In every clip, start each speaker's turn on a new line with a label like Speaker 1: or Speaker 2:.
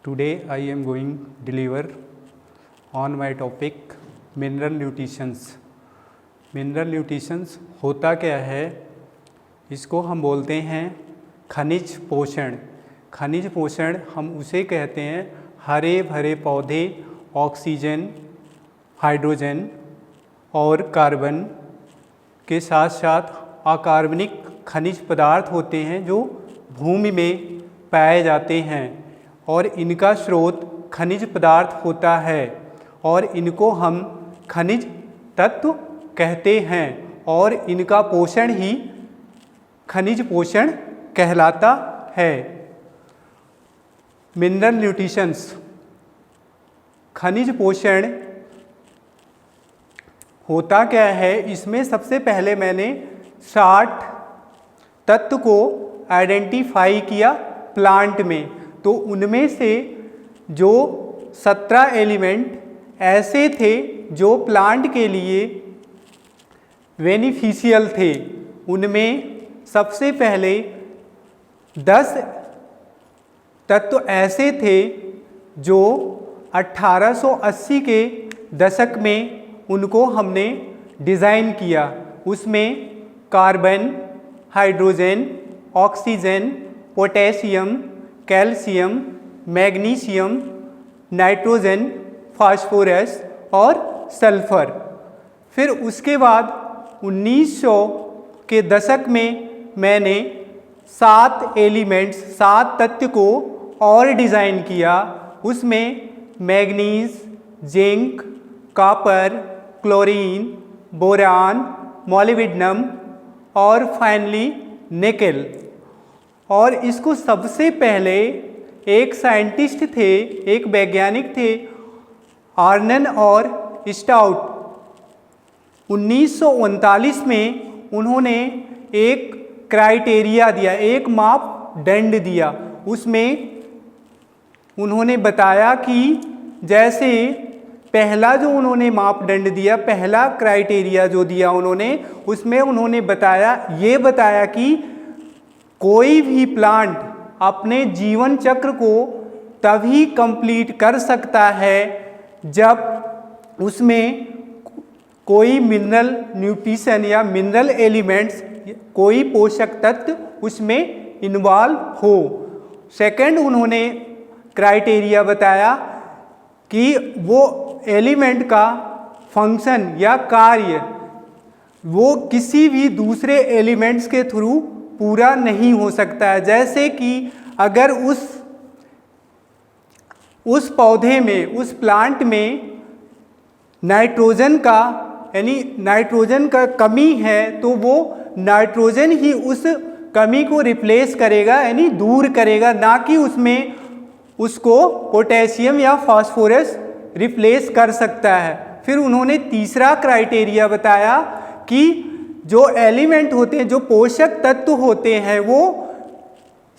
Speaker 1: Today I am going deliver on my topic mineral nutritions. Mineral nutritions होता क्या है? इसको हम बोलते हैं खनिज पोषण। खनिज पोषण हम उसे कहते हैं हरे भरे पौधे ऑक्सीजन, हाइड्रोजन और कार्बन के साथ साथ अकार्बनिक खनिज पदार्थ होते हैं जो भूमि में पाए जाते हैं और इनका स्रोत खनिज पदार्थ होता है और इनको हम खनिज तत्व कहते हैं और इनका पोषण ही खनिज पोषण कहलाता है। मिनरल न्यूट्रिशंस खनिज पोषण होता क्या है? इसमें सबसे पहले मैंने 60 तत्व को आइडेंटिफाई किया प्लांट में, तो उनमें से जो 17 एलिमेंट ऐसे थे जो प्लांट के लिए बेनिफिशियल थे। उनमें सबसे पहले 10 तत्व ऐसे थे जो 1880 के दशक में उनको हमने डिज़ाइन किया। उसमें carbon, hydrogen, oxygen, potassium, calcium, magnesium, nitrogen, phosphorus और सल्फर। फिर उसके बाद 1900 के दशक में मैंने 7 तत्व को और डिज़ाइन किया। उसमें manganese, zinc, copper, chlorine, boron, molybdenum और फाइनली निकेल। और इसको सबसे पहले एक साइंटिस्ट थे, एक वैज्ञानिक थे, आर्नन और स्टाउट। 1939 में उन्होंने एक क्राइटेरिया दिया, एक मापदंड दिया। उसमें उन्होंने बताया कि जैसे पहला जो उन्होंने मापदंड दिया, पहला क्राइटेरिया जो दिया उन्होंने, उसमें उन्होंने बताया कि कोई भी प्लांट अपने जीवन चक्र को तभी कंप्लीट कर सकता है जब उसमें कोई मिनरल न्यूट्रिशन या मिनरल एलिमेंट्स, कोई पोषक तत्व उसमें इन्वॉल्व हो। सेकंड उन्होंने क्राइटेरिया बताया कि वो एलिमेंट का फंक्शन या कार्य वो किसी भी दूसरे एलिमेंट्स के थ्रू पूरा नहीं हो सकता है। जैसे कि अगर उस पौधे में, उस प्लांट में नाइट्रोजन का कमी है तो वो नाइट्रोजन ही उस कमी को रिप्लेस करेगा, यानी दूर करेगा, ना कि उसको पोटेशियम या फास्फोरस रिप्लेस कर सकता है। फिर उन्होंने तीसरा क्राइटेरिया बताया कि जो एलिमेंट होते हैं, जो पोषक तत्व होते हैं, वो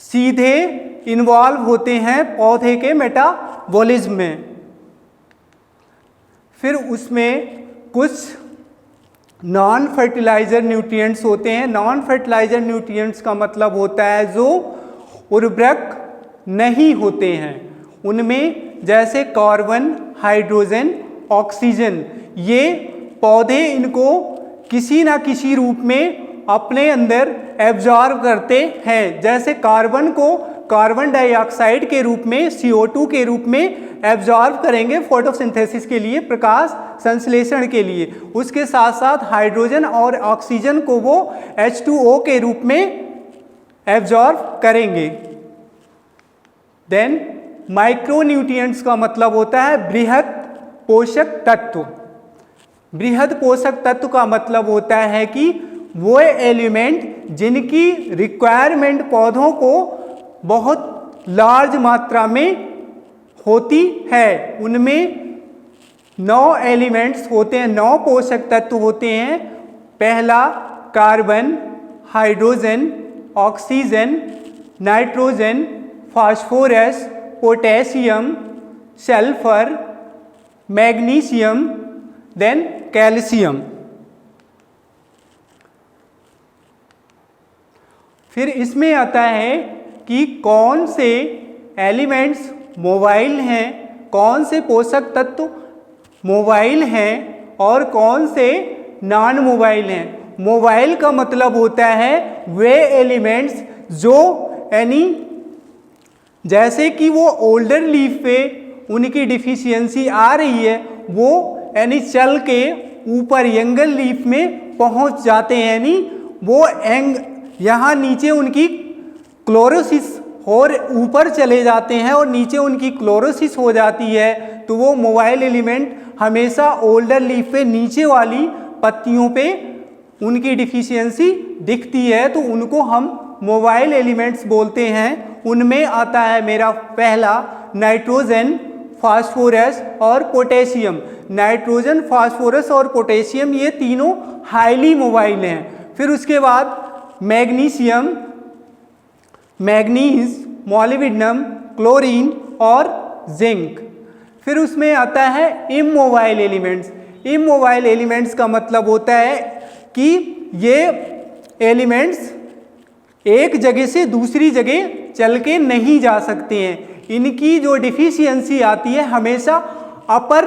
Speaker 1: सीधे इन्वॉल्व होते हैं पौधे के मेटाबॉलिज्म में। फिर उसमें कुछ नॉन फर्टिलाइजर न्यूट्रिएंट्स होते हैं। नॉन फर्टिलाइजर न्यूट्रिएंट्स का मतलब होता है जो उर्वरक नहीं होते हैं। उनमें जैसे कार्बन, हाइड्रोजन, ऑक्सीजन, ये पौधे इनको किसी ना किसी रूप में अपने अंदर एब्जॉर्ब करते हैं। जैसे कार्बन को कार्बन डाइऑक्साइड के रूप में, CO2 के रूप में एब्जॉर्ब करेंगे फोटोसिंथेसिस के लिए, प्रकाश संश्लेषण के लिए। उसके साथ साथ हाइड्रोजन और ऑक्सीजन को वो H2O के रूप में एब्जॉर्ब करेंगे। देन माइक्रोन्यूट्रिएंट्स का मतलब होता है बृहद पोषक तत्व। बृहद पोषक तत्व का मतलब होता है कि वो एलिमेंट जिनकी रिक्वायरमेंट पौधों को बहुत लार्ज मात्रा में होती है। उनमें 9 एलिमेंट्स होते हैं, 9 पोषक तत्व होते हैं। पहला carbon, hydrogen, oxygen, nitrogen, phosphorus, potassium, sulphur, magnesium, then calcium. फिर इसमें आता है कि कौन से एलिमेंट्स मोबाइल हैं, कौन से पोषक तत्व मोबाइल हैं और कौन से नॉन मोबाइल हैं। मोबाइल का मतलब होता है वे एलिमेंट्स जो यानी जैसे कि वो ओल्डर लीफ पे उनकी डिफिशियंसी आ रही है, वो यानी चल के ऊपर यंगर लीफ में पहुंच जाते हैं, यानी वो यहाँ नीचे उनकी क्लोरोसिस और ऊपर चले जाते हैं और नीचे उनकी क्लोरोसिस हो जाती है, तो वो मोबाइल एलिमेंट हमेशा ओल्डर लीफ पे नीचे वाली पत्तियों पे उनकी डिफिशियंसी दिखती है, तो उनको हम मोबाइल एलिमेंट्स बोलते हैं। उनमें आता है मेरा पहला नाइट्रोजन, फास्फोरस और पोटेशियम। नाइट्रोजन, फास्फोरस और पोटेशियम ये तीनों हाईली मोबाइल हैं। फिर उसके बाद मैग्नीशियम, मैग्नीज, मॉलिब्डेनम, क्लोरीन और जिंक। फिर उसमें आता है इमोबाइल एलिमेंट्स। इमोबाइल एलिमेंट्स का मतलब होता है कि ये एलिमेंट्स एक जगह से दूसरी जगह चल के नहीं जा सकते हैं। इनकी जो डिफिशियंसी आती है हमेशा अपर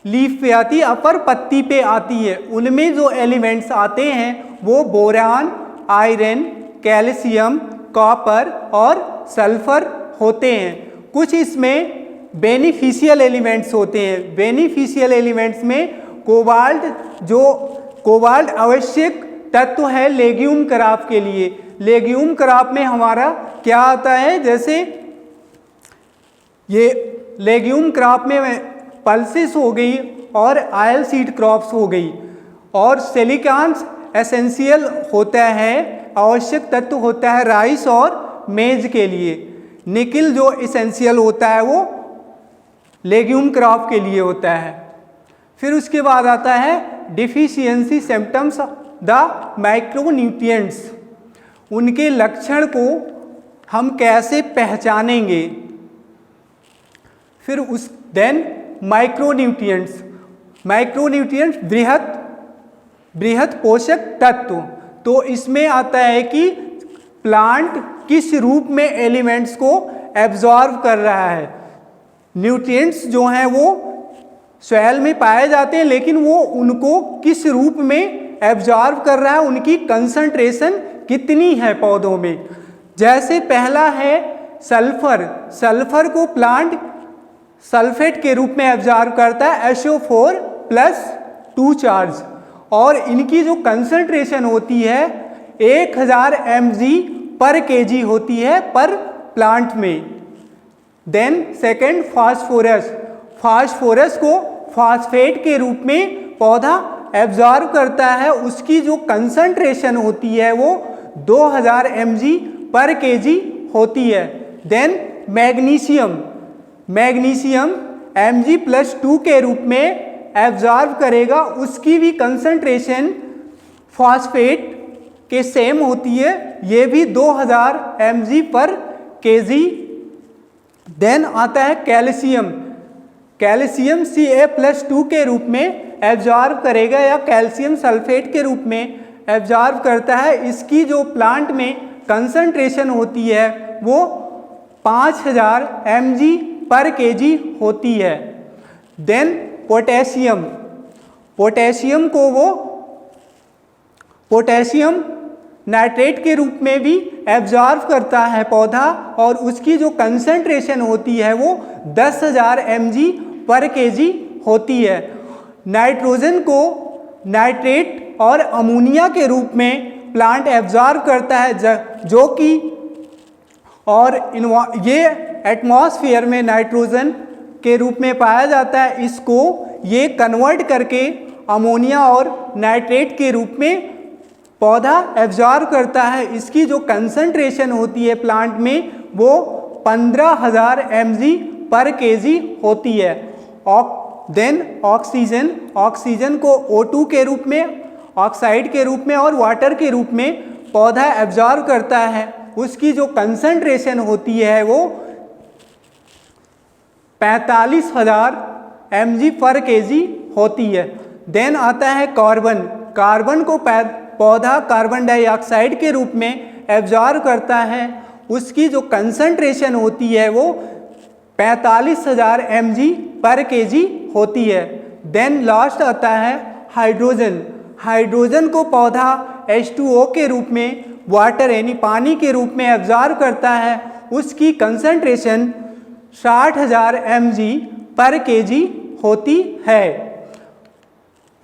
Speaker 1: लीफ पे आती है, अपर पत्ती पे आती है। उनमें जो एलिमेंट्स आते हैं वो बोरान, आयरन, कैल्शियम, कॉपर और सल्फर होते हैं। कुछ इसमें बेनिफिशियल एलिमेंट्स होते हैं। बेनिफिशियल एलिमेंट्स में कोबाल्ट, जो कोबाल्ट आवश्यक तत्व है लेग्यूम क्रॉप के लिए। लेग्यूम क्रॉप में हमारा क्या आता है, जैसे ये लेग्यूम क्रॉप में पल्सेस हो गई और आयल सीड क्रॉप्स हो गई, और सिलिकॉन्स एसेंशियल होता है, आवश्यक तत्व होता है राइस और मेज के लिए। निकिल जो एसेंशियल होता है वो लेग्यूम क्रॉप के लिए होता है। फिर उसके बाद आता है डिफिशियंसी सिम्टम्स द माइक्रोन्यूट्रिएंट्स। उनके लक्षण को हम कैसे पहचानेंगे। फिर उस देन माइक्रोन्यूट्रिएंट्स। माइक्रोन्यूट्रिएंट्स बृहत पोषक तत्व। तो इसमें आता है कि प्लांट किस रूप में एलिमेंट्स को एब्जॉर्ब कर रहा है। न्यूट्रिएंट्स जो हैं वो सॉइल में पाए जाते हैं, लेकिन वो उनको किस रूप में एब्जॉर्ब कर रहा है, उनकी कंसंट्रेशन कितनी है पौधों में। जैसे पहला है सल्फर। सल्फर को प्लांट सल्फेट के रूप में एब्जॉर्ब करता है, SO4+2 चार्ज, और इनकी जो कंसंट्रेशन होती है 1000 mg/kg होती है पर प्लांट में। Then second phosphorus. फास्फोरस को फास्फेट के रूप में पौधा एब्जॉर्ब करता है, उसकी जो कंसंट्रेशन होती है वो 2000 mg/kg होती है। Then magnesium. मैग्नीशियम Mg+2 के रूप में एब्जॉर्ब करेगा, उसकी भी कंसंट्रेशन फास्फेट के सेम होती है, ये भी 2000 mg/kg। देन आता है कैल्शियम। कैल्शियम Ca+2 के रूप में एब्जॉर्ब करेगा या कैल्शियम सल्फेट के रूप में एब्जॉर्ब करता है। इसकी जो प्लांट में कंसंट्रेशन होती है वो 5000 mg/kg होती है। Then potassium. पोटेशियम को वो पोटेशियम नाइट्रेट के रूप में भी एब्जॉर्ब करता है पौधा, और उसकी जो कंसंट्रेशन होती है वो 10,000 mg/kg होती है। नाइट्रोजन को नाइट्रेट और अमोनिया के रूप में प्लांट एब्जॉर्ब करता है, जो कि और ये एटमॉस्फेयर में नाइट्रोजन के रूप में पाया जाता है। इसको ये कन्वर्ट करके अमोनिया और नाइट्रेट के रूप में पौधा एब्जॉर्ब करता है। इसकी जो कंसंट्रेशन होती है प्लांट में वो 15,000 mg/kg होती है। Then oxygen. ऑक्सीजन को O2 के रूप में, ऑक्साइड के रूप में और वाटर के रूप में पौधा एब्जॉर्ब करता है। उसकी जो कंसंट्रेशन होती है वो 45,000 mg/kg होती है। देन आता है कार्बन। कार्बन को पौधा कार्बन डाइऑक्साइड के रूप में एब्जॉर्ब करता है। उसकी जो कंसंट्रेशन होती है वो 45,000 mg पर kg होती है। देन लास्ट आता है हाइड्रोजन। हाइड्रोजन को पौधा H2O के रूप में, वाटर यानी पानी के रूप में एब्जॉर्ब करता है। उसकी कंसंट्रेशन 60,000 mg पर kg होती है।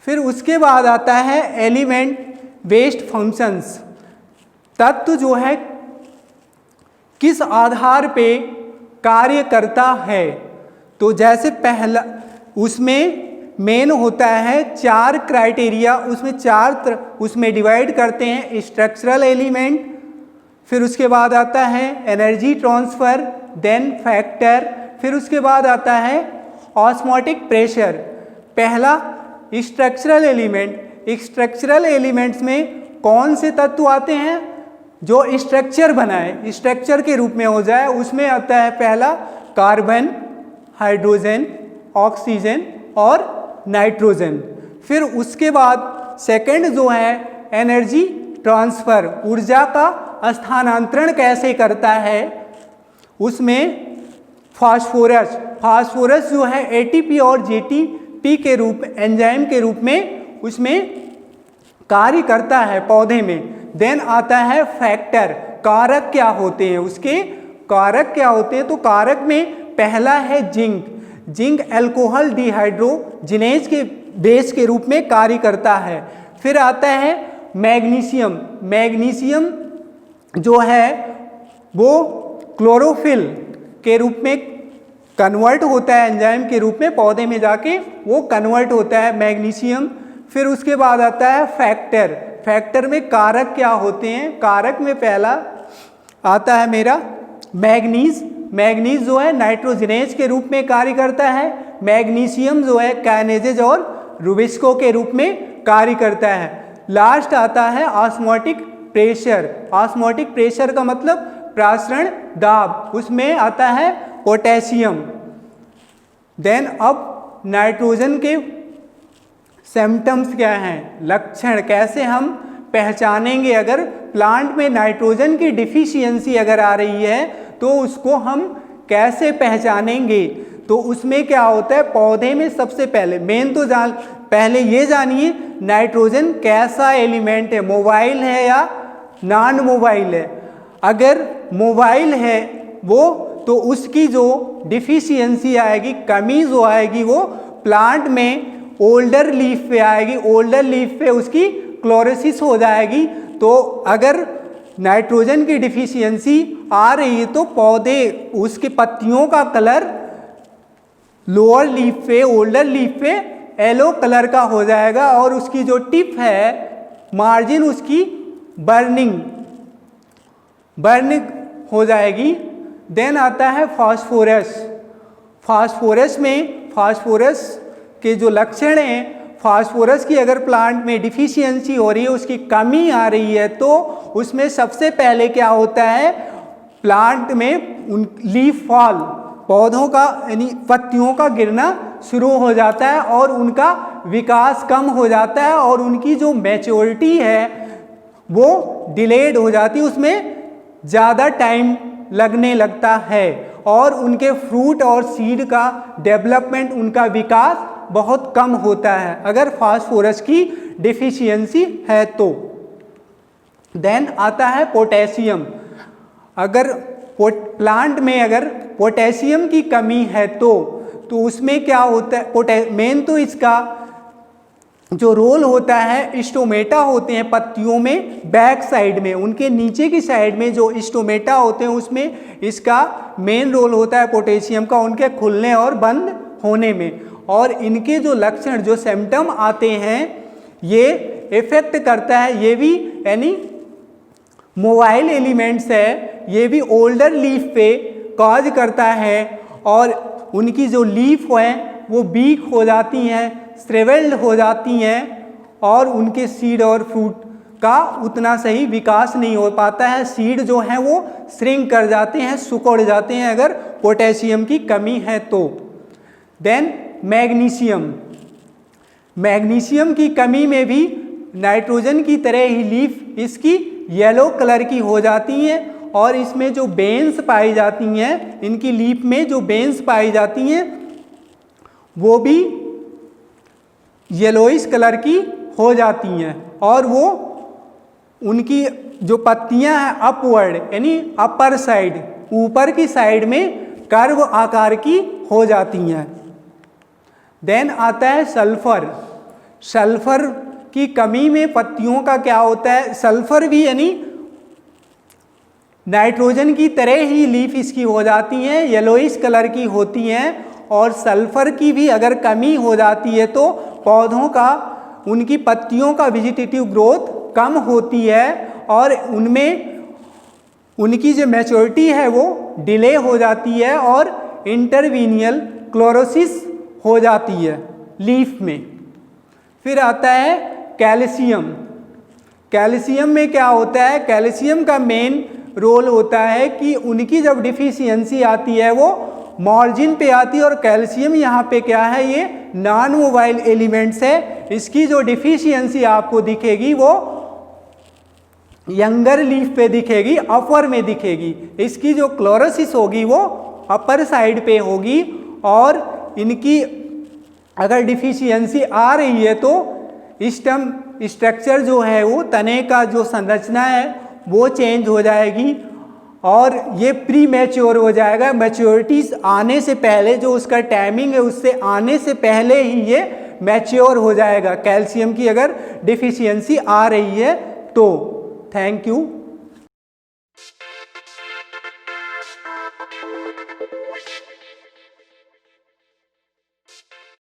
Speaker 1: फिर उसके बाद आता है एलिमेंट वेस्ट फंक्शंस। तत्व जो है किस आधार पे कार्य करता है, तो जैसे पहला उसमें मेन होता है 4 क्राइटेरिया, उसमें डिवाइड करते हैं स्ट्रक्चरल एलिमेंट, फिर उसके बाद आता है एनर्जी ट्रांसफ़र, देन फैक्टर, फिर उसके बाद आता है ऑस्मोटिक प्रेशर। पहला स्ट्रक्चरल एलिमेंट। स्ट्रक्चरल एलिमेंट्स में कौन से तत्व आते हैं जो स्ट्रक्चर बनाए, स्ट्रक्चर के रूप में हो जाए, उसमें आता है पहला कार्बन, हाइड्रोजन, ऑक्सीजन और नाइट्रोजन। फिर उसके बाद सेकंड जो है एनर्जी ट्रांसफ़र, ऊर्जा का स्थानांतरण कैसे करता है, उसमें फास्फोरस जो है एटीपी और जीटीपी के रूप, एंजाइम के रूप में उसमें कार्य करता है पौधे में। देन आता है फैक्टर। कारक क्या होते हैं, उसके कारक क्या होते हैं, तो कारक में पहला है जिंक। जिंक अल्कोहल डिहाइड्रोजिनेज के बेस के रूप में कार्य करता है। फिर आता है मैग्नीशियम। मैग्नीशियम जो है वो क्लोरोफिल के रूप में कन्वर्ट होता है, एंजाइम के रूप में पौधे में जाके वो कन्वर्ट होता है मैग्नीशियम। फिर उसके बाद आता है फैक्टर। फैक्टर में कारक क्या होते हैं, कारक में पहला आता है मेरा मैग्नीज। मैग्नीज जो है नाइट्रोजिनेज के रूप में कार्य करता है। मैग्नीशियम जो है काइनेजेज और रुबिस्को के रूप में कार्य करता है। लास्ट आता है ऑस्मोटिक प्रेशर। ऑस्मोटिक प्रेशर का मतलब प्रासरण दाब, उसमें आता है पोटेशियम। देन अब नाइट्रोजन के सिम्टम्स क्या हैं, लक्षण कैसे हम पहचानेंगे। अगर प्लांट में नाइट्रोजन की डिफिशियंसी अगर आ रही है तो उसको हम कैसे पहचानेंगे, तो उसमें क्या होता है, पौधे में सबसे पहले मेन तो पहले ये जानिए नाइट्रोजन कैसा एलिमेंट है, मोबाइल है या नॉन मोबाइल है। अगर मोबाइल है वो, तो उसकी जो डिफिशियंसी आएगी, कमी जो आएगी, वो प्लांट में ओल्डर लीफ पे आएगी। ओल्डर लीफ पे उसकी क्लोरोसिस हो जाएगी। तो अगर नाइट्रोजन की डिफिशियंसी आ रही है तो पौधे, उसकी पत्तियों का कलर लोअर लीफ पे, ओल्डर लीफ पे येलो कलर का हो जाएगा और उसकी जो टिप है, मार्जिन उसकी बर्निंग हो जाएगी। देन आता है फास्फोरस। फास्फोरस के जो लक्षण हैं, फास्फोरस की अगर प्लांट में डिफिशियंसी हो रही है, उसकी कमी आ रही है, तो उसमें सबसे पहले क्या होता है, प्लांट में लीफ फॉल, पौधों का यानी पत्तियों का गिरना शुरू हो जाता है और उनका विकास कम हो जाता है और उनकी जो मैच्योरिटी है वो डिलेड हो जाती है, उसमें ज़्यादा टाइम लगने लगता है और उनके फ्रूट और सीड का डेवलपमेंट, उनका विकास बहुत कम होता है अगर फास्फोरस की डिफिशियंसी है तो। देन आता है पोटेशियम। अगर प्लांट में अगर पोटेशियम की कमी है तो उसमें क्या होता है, मेन तो इसका जो रोल होता है, स्टोमेटा होते हैं पत्तियों में बैक साइड में, उनके नीचे की साइड में जो स्टोमेटा होते हैं उसमें इसका मेन रोल होता है पोटेशियम का, उनके खुलने और बंद होने में। और इनके जो लक्षण, जो सिम्टम आते हैं, ये इफेक्ट करता है, ये भी यानी मोबाइल एलिमेंट्स है, ये भी ओल्डर लीफ पे कॉज करता है और उनकी जो लीफ है वो वीक हो जाती हैं, श्रिवेल्ड हो जाती हैं और उनके सीड और फ्रूट का उतना सही विकास नहीं हो पाता है। सीड जो है वो श्रिंक कर जाते हैं, सिकुड़ जाते हैं अगर पोटेशियम की कमी है तो। देन मैग्नीशियम की कमी में भी नाइट्रोजन की तरह ही लीफ इसकी येलो कलर की हो जाती हैं और इसमें जो बेन्स पाई जाती हैं, इनकी लीफ में जो बेन्स पाई जाती हैं वो भी येलोइश कलर की हो जाती हैं और वो उनकी जो पत्तियां हैं अपवर्ड यानी अपर साइड, ऊपर की साइड में कर्व आकार की हो जाती हैं। देन आता है सल्फर। सल्फर की कमी में पत्तियों का क्या होता है, सल्फर भी यानी नाइट्रोजन की तरह ही लीफ इसकी हो जाती हैं, येलोइश कलर की होती हैं और सल्फर की भी अगर कमी हो जाती है तो पौधों का, उनकी पत्तियों का वेजिटेटिव ग्रोथ कम होती है और उनमें उनकी जो मैच्योरिटी है वो डिले हो जाती है और इंटरवीनियल क्लोरोसिस हो जाती है लीफ में। फिर आता है कैल्शियम। कैल्शियम में क्या होता है, कैल्शियम का मेन रोल होता है कि उनकी जब डिफिशियंसी आती है वो मार्जिन पे आती है और कैल्शियम यहाँ पे क्या है, ये नॉन मोबाइल एलिमेंट्स है। इसकी जो डिफिशियंसी आपको दिखेगी वो यंगर लीफ पे दिखेगी, अपर में दिखेगी। इसकी जो क्लोरोसिस होगी वो अपर साइड पे होगी और इनकी अगर डिफिशियंसी आ रही है तो स्टेम स्ट्रक्चर जो है वो तने का जो संरचना है वो चेंज हो जाएगी और ये प्री मैच्योर हो जाएगा। मैच्योरिटीज आने से पहले जो उसका टाइमिंग है उससे आने से पहले ही ये मैच्योर हो जाएगा कैल्शियम की अगर डिफिशियंसी आ रही है तो। Thank you.